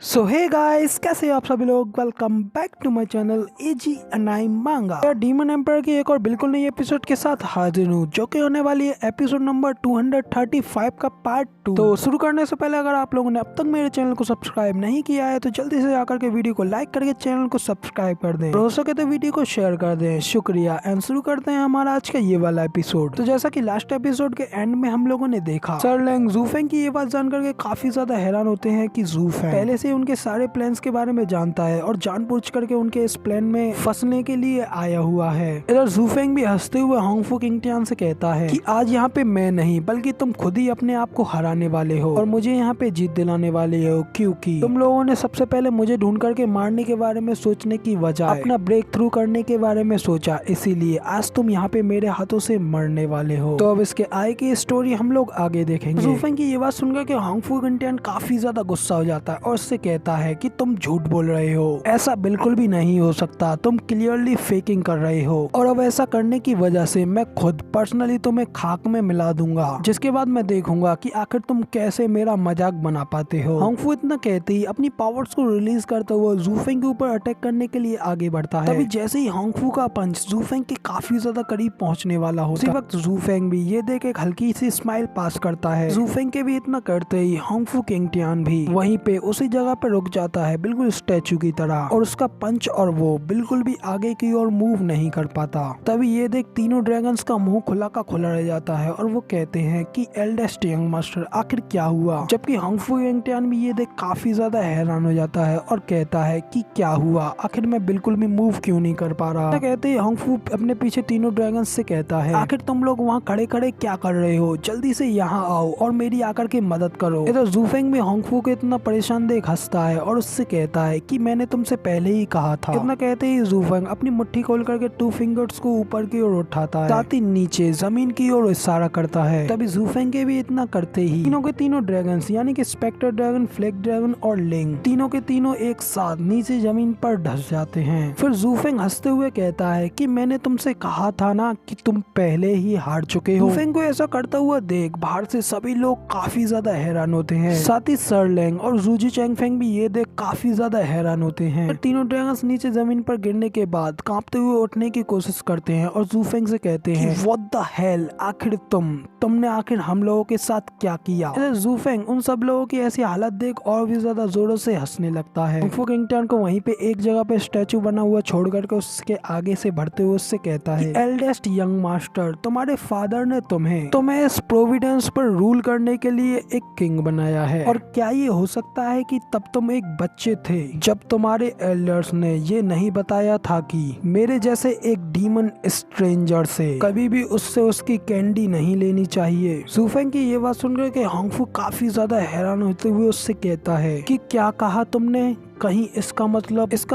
सो hey guys, कैसे हो आप सभी लोग। Welcome back to my channel AG anime manga. Demon empire की एक और बिल्कुल नई एपिसोड के साथ हाजिर हूँ, जो कि होने वाली है एपिसोड नंबर 235 का पार्ट 2। तो शुरू करने से पहले अगर आप लोगों ने अब तक मेरे चैनल को सब्सक्राइब नहीं किया है तो जल्दी से जाकर के वीडियो को लाइक करके चैनल को सब्सक्राइब कर दें, हो सके तो वीडियो को शेयर कर दें। शुक्रिया। एंड शुरू करते हैं हमारा आज का ये वाला एपिसोड। तो जैसा की लास्ट एपिसोड के एंड में हम लोगों ने देखा, सर लैंग ज़ूफेंग की ये बात जान करके काफी ज्यादा हैरान होते हैं कि ज़ूफेंग पहले से उनके सारे प्लान्स के बारे में जानता है और जानबूझ करके उनके इस प्लान में फंसने के लिए आया हुआ है। इधर ज़ूफेंग भी हंसते हुए होंगफू किंगटियान से कहता है कि आज यहाँ पे मैं नहीं बल्कि तुम खुद ही अपने आप को हराने वाले हो और मुझे यहाँ पे जीत दिलाने वाले हो, क्योंकि तुम लोगों ने सबसे पहले मुझे ढूंढ करके मारने के बारे में सोचने की वजह अपना ब्रेक थ्रू करने के बारे में सोचा, इसीलिए आज तुम यहाँ पे मेरे हाथों से मरने वाले हो। तो अब इसके आगे की स्टोरी हम लोग आगे देखेंगे। ज़ूफेंग की ये बात सुनकर के होंगफू किंगटियान काफी ज्यादा गुस्सा हो जाता है और उससे कहता है कि तुम झूठ बोल रहे हो, ऐसा बिल्कुल भी नहीं हो सकता, तुम क्लियरली फेकिंग कर रहे हो और अब ऐसा करने की वजह से मैं खुद पर्सनली तुम्हें खाक में मिला दूंगा, जिसके बाद मैं देखूंगा कि आखिर तुम कैसे मेरा मजाक बना पाते हो। होंगफू इतना कहते ही अपनी पावर्स को रिलीज करते हुए ज़ूफेंग के ऊपर अटैक करने के लिए आगे बढ़ता है। तभी जैसे ही होंगफू का पंच ज़ूफेंग के काफी ज्यादा करीब पहुंचने वाला होता है, उसी वक्त ज़ूफेंग भी ये देख एक हल्की सी स्माइल पास करता है। ज़ूफेंग के भी इतना करते ही होंगफू किंगटियान भी वहीं पे उसी जगह पे रुक जाता है, बिल्कुल स्टैचू की तरह, और उसका पंच और वो बिल्कुल भी आगे की ओर मूव नहीं कर पाता। तभी ये देख तीनों ड्रैगन्स का मुंह खुला का खुला रह जाता है और वो कहते हैं कि एल्डेस्ट यंग मास्टर आखिर क्या हुआ। जबकि होंगफू किंगटियान भी ये देख काफी ज्यादा हैरान हो जाता है और कहता है कि क्या हुआ, आखिर मैं बिल्कुल भी मूव क्यों नहीं कर पा रहा। कहते ही होंगफू अपने पीछे तीनों ड्रैगन्स से कहता है, आखिर तुम लोग वहाँ खड़े खड़े क्या कर रहे हो, जल्दी से यहाँ आओ और मेरी आकर के मदद करो। इधर ज़ूफेंग भी होंगफू को इतना परेशान देख हंसता है और उससे कहता है कि मैंने तुमसे पहले ही कहा था। इतना कहते ही ज़ूफेंग अपनी मुट्ठी खोल करके 2 फिंगर्स को ऊपर की ओर उठाता है, साथ ही नीचे जमीन की ओर इशारा करता है। तभी ज़ूफेंग के भी इतना करते ही तीनों के तीनों ड्रैगन्स यानी कि स्पेक्टर ड्रैगन, फ्लेक ड्रैगन और लिंग, तीनों के तीनों एक साथ नीचे जमीन पर धस जाते हैं। फिर ज़ूफेंग हंसते हुए कहता है कि मैंने तुमसे कहा था ना कि तुम पहले ही हार चुके हो। ज़ूफेंग को ऐसा करता हुआ देख बाहर से सभी लोग काफी ज्यादा हैरान होते हैं, साथ ही सर लैंग और ज़ूजी चैंगफेंग भी ये देख काफी ज्यादा हैरान होते हैं। तीनों ड्रैगन्स नीचे जमीन पर गिरने के बाद कांपते हुए उठने की कोशिश करते हैं और ज़ूफेंग से कहते हैं व्हाट द हेल, आखिर तुमने आखिर हम लोगों के साथ क्या किया। ज़ूफेंग उन सब लोगों की ऐसी हालत देख और भी ज्यादा जोरों से हंसने लगता है। होंगफू किंगटियान को वहीं पे एक जगह पे स्टैचू बना हुआ छोड़ करके उसके आगे से बढ़ते हुए उससे कहता है, एल्डेस्ट यंग मास्टर, तुम्हारे फादर ने तुम्हें इस प्रोविडेंस पर रूल करने के लिए एक किंग बनाया है, और क्या ये हो सकता है कि तब तुम एक बच्चे थे जब तुम्हारे एल्डर्स ने ये नहीं बताया था कि मेरे जैसे एक डीमन स्ट्रेंजर से कभी भी उससे उसकी कैंडी नहीं लेनी चाहिए। ज़ूफेंग की ये बात सुनकर के होंगफू काफी ज्यादा हैरान होते हुए उससे कहता है कि क्या कहा तुमने, कहीं इसका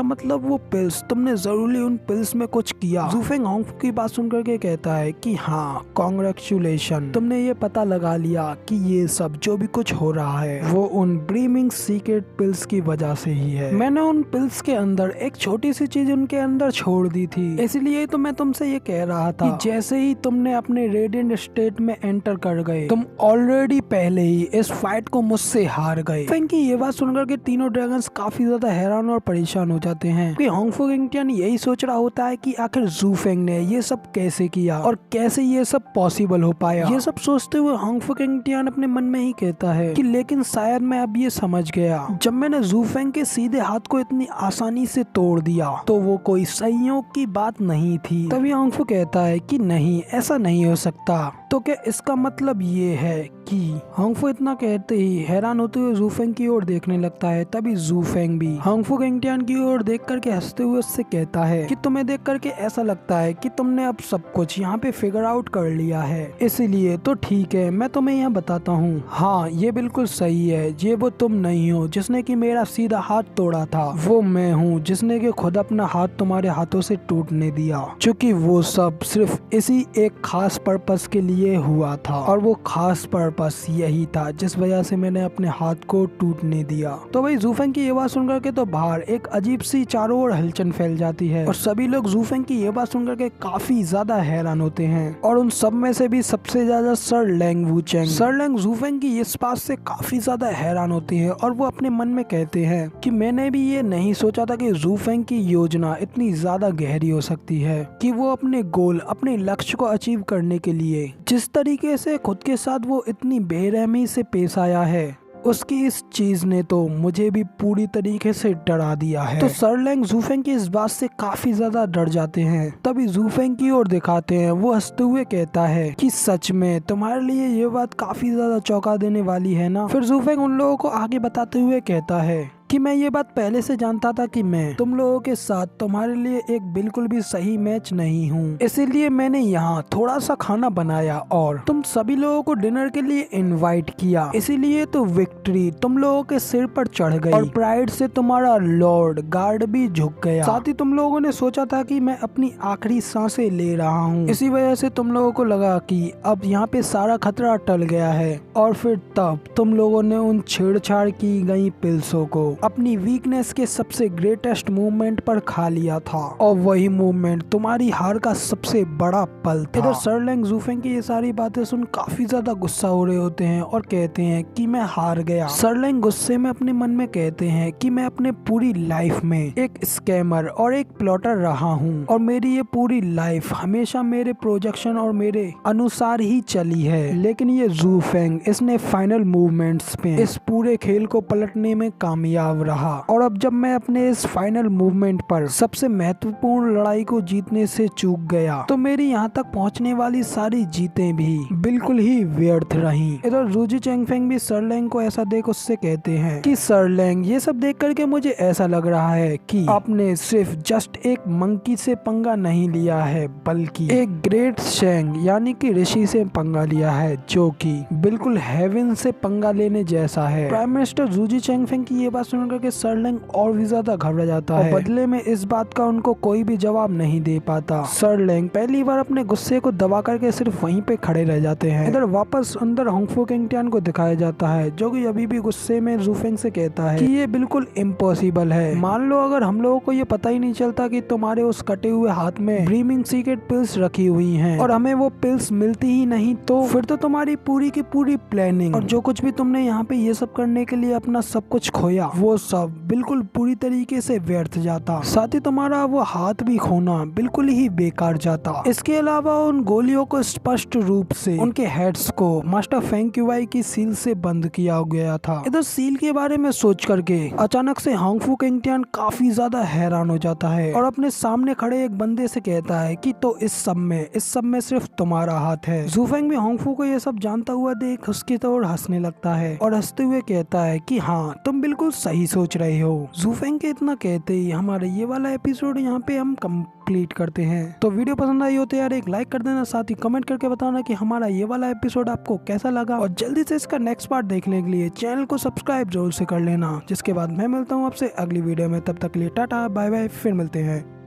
मतलब वो पिल्स, तुमने जरूरी उन पिल्स में कुछ किया। ज़ूफेंग होंगफू की बात सुनकर के कहता है कि हाँ, कांग्रेचुलेशन, तुमने ये पता लगा लिया कि ये सब जो भी कुछ हो रहा है वो उन ब्रीमिंग सीक्रेट पिल्स की वजह से ही है। मैंने उन पिल्स के अंदर एक छोटी सी चीज उनके अंदर छोड़ दी थी, इसलिए तो मैं तुमसे ये कह रहा था कि जैसे ही तुमने अपने रेडिएंट स्टेट में एंटर कर गए, तुम ऑलरेडी पहले ही इस फाइट को मुझसे हार गए। ज़ूफेंग की ये बात सुनकर के तीनों ड्रैगन्स काफी ज्यादा हैरान और परेशान हो जाते हैं कि होंगफू किंगटियान यही सोच रहा होता है कि आखिर ज़ूफेंग ने ये सब कैसे किया और कैसे ये सब पॉसिबल हो पाया। ये सब सोचते हुए होंगफू किंगटियान अपने मन में ही कहता है कि लेकिन शायद मैं अब ये समझ गया, जब मैंने ज़ूफेंग के सीधे हाथ को इतनी आसानी से तोड़ दिया तो वो कोई संयोग की बात नहीं थी। तभी होंगफू कहता है कि नहीं, ऐसा नहीं हो सकता, तो क्या इसका मतलब ये है कि होंगफू इतना कहते ही हैरान होते हुए ज़ूफेंग की ओर देखने लगता है। तभी ज़ूफेंग भी होंगफू किंगटियान की ओर देख करके हंसते हुए उससे कहता है कि तुम्हें देख करके ऐसा लगता है कि तुमने अब सब कुछ यहाँ पे फिगर आउट कर लिया है, इसीलिए तो ठीक है, मैं तुम्हें यहाँ बताता हूँ। हाँ, ये बिल्कुल सही है, ये वो तुम नहीं हो जिसने की मेरा सीधा हाथ तोड़ा था, वो मैं हूँ जिसने की खुद अपना हाथ तुम्हारे हाथों से टूटने दिया, क्योंकि वो सब सिर्फ इसी एक खास पर्पस के लिए लिए हुआ था और वो खास पर्पस यही था जिस वजह से मैंने अपने हाथ को टूटने दिया। तो भाई जूफेंग की ये बात सुनकर के तो बाहर एक अजीब सी चारों ओर हलचल फैल जाती है और सभी लोग जूफेंग की ये बात सुनकर के काफी ज्यादा हैरान होते हैं और उन सब में से भी सबसे ज्यादा सर लैंग वुचेंग जूफेंग की इस बात से काफी ज्यादा हैरान होती है और वो अपने मन में कहते हैं कि मैंने भी ये नहीं सोचा था कि जूफेंग की योजना इतनी ज्यादा गहरी हो सकती है कि वो अपने गोल अपने लक्ष्य को अचीव करने के लिए जिस तरीके से खुद के साथ वो इतनी बेरहमी से पेश आया है उसकी इस चीज ने तो मुझे भी पूरी तरीके से डरा दिया है। तो सर लैंग जूफेंग की इस बात से काफी ज्यादा डर जाते हैं। तभी जूफेंग की ओर दिखाते हैं, वो हंसते हुए कहता है कि सच में तुम्हारे लिए ये बात काफी ज्यादा चौंका देने वाली है ना। फिर जूफेंग उन लोगों को आगे बताते हुए कहता है कि मैं ये बात पहले से जानता था कि मैं तुम लोगों के साथ तुम्हारे लिए एक बिल्कुल भी सही मैच नहीं हूँ, इसीलिए मैंने यहाँ थोड़ा सा खाना बनाया और तुम सभी लोगों को डिनर के लिए इनवाइट किया। इसीलिए तो विक्ट्री तुम लोगों के सिर पर चढ़ गई और प्राइड से तुम्हारा लॉर्ड गार्ड भी झुक गया। साथ ही तुम लोगों ने सोचा था कि मैं अपनी आखिरी सांसें ले रहा हूँ, इसी वजह से तुम लोगों को लगा कि अब यहाँ पे सारा खतरा टल गया है और फिर तब तुम लोगों ने उन छेड़छाड़ की गई पिल्सों को अपनी वीकनेस के सबसे ग्रेटेस्ट मूवमेंट पर खा लिया था और वही मूवमेंट तुम्हारी हार का सबसे बड़ा पल था। इधर सर लैंग जूफेंग की ये सारी बातें सुन काफी ज्यादा गुस्सा हो रहे होते हैं और कहते हैं कि मैं हार गया। सर लैंग गुस्से में अपने मन में कहते हैं कि मैं अपने पूरी लाइफ में एक स्कैमर और एक प्लॉटर रहा हूँ और मेरी ये पूरी लाइफ हमेशा मेरे प्रोजेक्शन और मेरे अनुसार ही चली है, लेकिन ये जूफेंग इसने फाइनल मूवमेंट्स पे इस पूरे खेल को पलटने में कामयाब रहा और अब जब मैं अपने इस फाइनल मूवमेंट पर सबसे महत्वपूर्ण लड़ाई को जीतने से चूक गया तो मेरी यहाँ तक पहुँचने वाली सारी जीतें भी बिल्कुल ही व्यर्थ रहीं। इधर जूजी चैंगफेंग भी सर लैंग को ऐसा देख उससे कहते हैं कि सर लैंग ये सब देख करके मुझे ऐसा लग रहा है कि आपने सिर्फ जस्ट एक मंकी से पंगा नहीं लिया है बल्कि एक ग्रेट शेंग यानी कि ऋषि से पंगा लिया है जो कि बिल्कुल हेवन से पंगा लेने जैसा है। प्राइम मिनिस्टर जूजी चैंगफेंग की ये बात सुनकर के सर लैंग और भी ज्यादा घबरा जाता है। बदले में इस बात का उनको कोई भी जवाब नहीं दे पाता। सर लैंग पहली बार अपने गुस्से को दबा करके सिर्फ वहीं पे खड़े रह जाते हैं। इधर वापस अंदर होंगफू किंगटियान को दिखाया जाता है जो कि अभी भी गुस्से में जूफेंग से कहता है कि ये बिल्कुल इम्पॉसिबल है। मान लो अगर हम लोगों को ये पता ही नहीं चलता कि तुम्हारे उस कटे हुए हाथ में ड्रीमिंग सीक्रेट पिल्स रखी हुई हैं और हमें वो पिल्स मिलती ही नहीं तो फिर तो तुम्हारी पूरी की पूरी प्लानिंग और जो कुछ भी तुमने यहाँ पे ये सब करने के लिए अपना सब कुछ खोया वो सब बिल्कुल पूरी तरीके से व्यर्थ जाता। साथ ही तुम्हारा वो हाथ भी खोना बिल्कुल ही बेकार जाता। इसके अलावा उन गोलियों को स्पष्ट रूप से उनके हेड्स को मास्टर फेंग क्यूआई की सील से बंद किया गया था। इधर सील के बारे में सोच करके अचानक से होंगफू किंगटियान काफी ज्यादा हैरान हो जाता है और अपने सामने खड़े एक बंदे से कहता है कि तो इस सब में सिर्फ तुम्हारा हाथ है। जूफेंग भी होंगफू को ये सब जानता हुआ देख उसकी तरफ हंसने लगता है और हंसते हुए कहता है कि हाँ तुम बिल्कुल सही सोच रहे हो। जूफेंग के इतना कहते ही हमारा ये वाला एपिसोड यहाँ पे हम कंप्लीट करते हैं। तो वीडियो पसंद आई हो तो यार एक लाइक कर देना, साथ ही कमेंट करके बताना कि हमारा ये वाला एपिसोड आपको कैसा लगा और जल्दी से इसका नेक्स्ट पार्ट देखने के लिए चैनल को सब्सक्राइब जरूर से कर लेना। जिसके बाद मैं मिलता हूँ आपसे अगली वीडियो में, तब तक के लिए टाटा बाय बाय, फिर मिलते हैं।